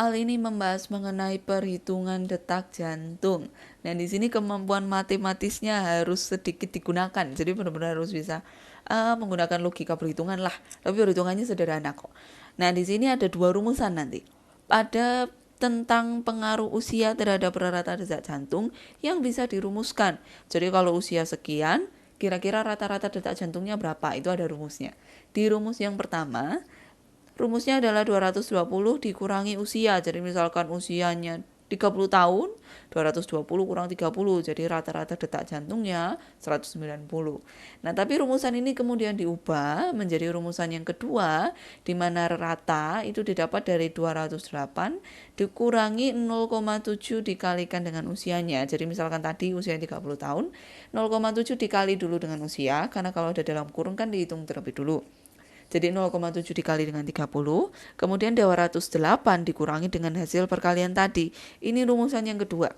soal ini membahas mengenai perhitungan detak jantung. Nah, di sini kemampuan matematisnya harus sedikit digunakan. Jadi benar-benar harus bisa menggunakan logika perhitungan lah. Tapi perhitungannya sederhana kok. Nah, di sini ada dua rumusan nanti. Ada tentang pengaruh usia terhadap rata detak jantung yang bisa dirumuskan. Jadi kalau usia sekian, kira-kira rata-rata detak jantungnya berapa? Itu ada rumusnya. Di rumus yang pertama, rumusnya adalah 220 dikurangi usia. Jadi misalkan usianya 30 tahun, 220 kurang 30, jadi rata-rata detak jantungnya 190. Nah, tapi rumusan ini kemudian diubah menjadi rumusan yang kedua, di mana rata itu didapat dari 208 dikurangi 0,7 dikalikan dengan usianya. Jadi misalkan tadi usia 30 tahun, 0,7 dikali dulu dengan usia, karena kalau ada dalam kurung kan dihitung terlebih dulu. Jadi 0,7 dikali dengan 30, kemudian 208 dikurangi dengan hasil perkalian tadi. Ini rumusan yang kedua.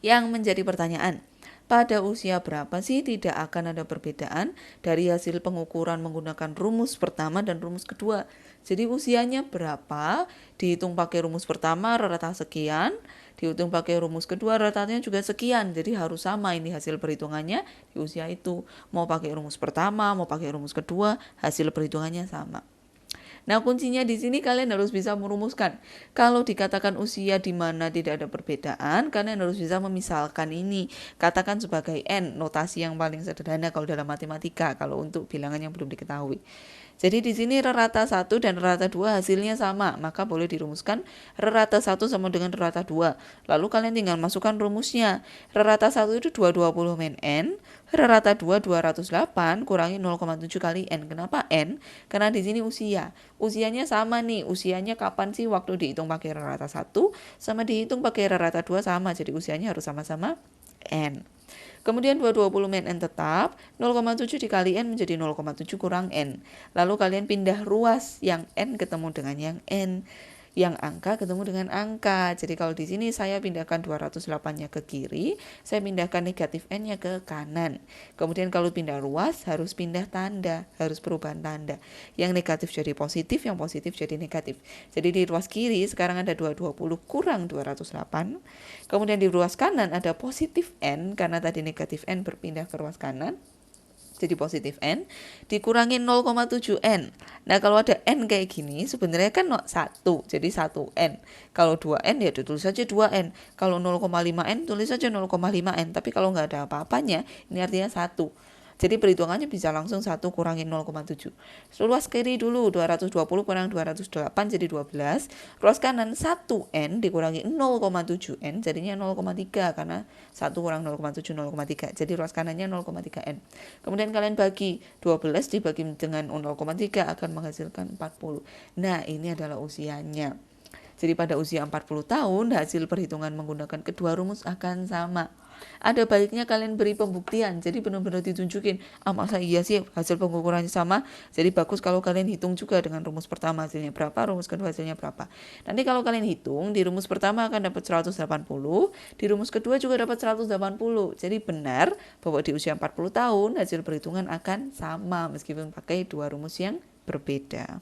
Yang menjadi pertanyaan, pada usia berapa sih tidak akan ada perbedaan dari hasil pengukuran menggunakan rumus pertama dan rumus kedua? Jadi usianya berapa, dihitung pakai rumus pertama rata sekian, dihitung pakai rumus kedua ratanya juga sekian. Jadi harus sama ini hasil perhitungannya di usia itu. Mau pakai rumus pertama, mau pakai rumus kedua, hasil perhitungannya sama. Nah, kuncinya di sini kalian harus bisa merumuskan. Kalau dikatakan usia di mana tidak ada perbedaan, kalian harus bisa memisalkan ini. Katakan sebagai N, notasi yang paling sederhana kalau dalam matematika, kalau untuk bilangan yang belum diketahui. Jadi di sini rata 1 dan rata 2 hasilnya sama, maka boleh dirumuskan rata 1 sama dengan rata 2. Lalu kalian tinggal masukkan rumusnya. Rata 1 itu 220 min N, rata 2 208 kurangi 0,7 kali N. Kenapa N? Karena di sini usia. Usianya sama nih, usianya kapan sih waktu dihitung pakai rata 1 sama dihitung pakai rata 2 sama, jadi usianya harus sama-sama N. Kemudian 220 min N tetap, 0,7 dikali N menjadi 0,7 kurang N. Lalu kalian pindah ruas yang N ketemu dengan yang N. Yang angka ketemu dengan angka. Jadi kalau di sini saya pindahkan 208-nya ke kiri, saya pindahkan negatif N-nya ke kanan. Kemudian kalau pindah ruas harus pindah tanda, harus perubahan tanda. Yang negatif jadi positif, yang positif jadi negatif. Jadi di ruas kiri sekarang ada 220 kurang 208. Kemudian di ruas kanan ada positif N, karena tadi negatif N berpindah ke ruas kanan. Jadi positif N dikurangi 0,7 N. Nah, kalau ada N kayak gini sebenarnya kan 1, jadi 1 N. Kalau 2 N ya ditulis saja 2 N. Kalau 0,5 N tulis saja 0,5 N. Tapi kalau nggak ada apa-apanya ini artinya 1. Jadi perhitungannya bisa langsung 1 kurangi 0,7. Ruas kiri dulu 220 kurang 208 jadi 12. Ruas kanan 1N dikurangi 0,7 N jadinya 0,3 karena 1 kurang 0,7 0,3. Jadi ruas kanannya 0,3 N. Kemudian kalian bagi 12 dibagi dengan 0,3 akan menghasilkan 40. Nah, ini adalah usianya. Jadi pada usia 40 tahun hasil perhitungan menggunakan kedua rumus akan sama. Ada baiknya kalian beri pembuktian, jadi benar-benar ditunjukin, masa iya sih hasil pengukurannya sama. Jadi bagus kalau kalian hitung juga dengan rumus pertama hasilnya berapa, rumus kedua hasilnya berapa. Nanti kalau kalian hitung, di rumus pertama akan dapat 180, di rumus kedua juga dapat 180. Jadi benar bahwa di usia 40 tahun hasil perhitungan akan sama meskipun pakai dua rumus yang berbeda.